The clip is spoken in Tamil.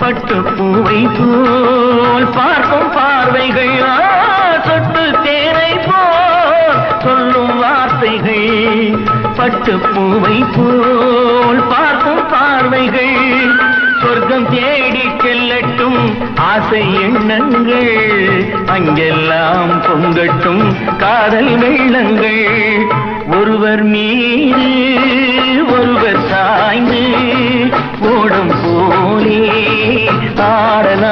பட்டு பூவை போல் பார்க்கும் பார்வைகள் சொட்டு தேனை போல் சொல்லும் வார்த்தைகள் பட்டு பூவை போல் பார்க்கும் பார்வைகள் சொர்க்கம் தேடி செல்லட்டும் ஆசை எண்ணங்கள் அங்கெல்லாம் பொங்கட்டும் காதல் வெள்ளங்கள் ஒருவர் மீது ஒருவர் சாய்ந்து ஓடும் போலே ஆடலாம்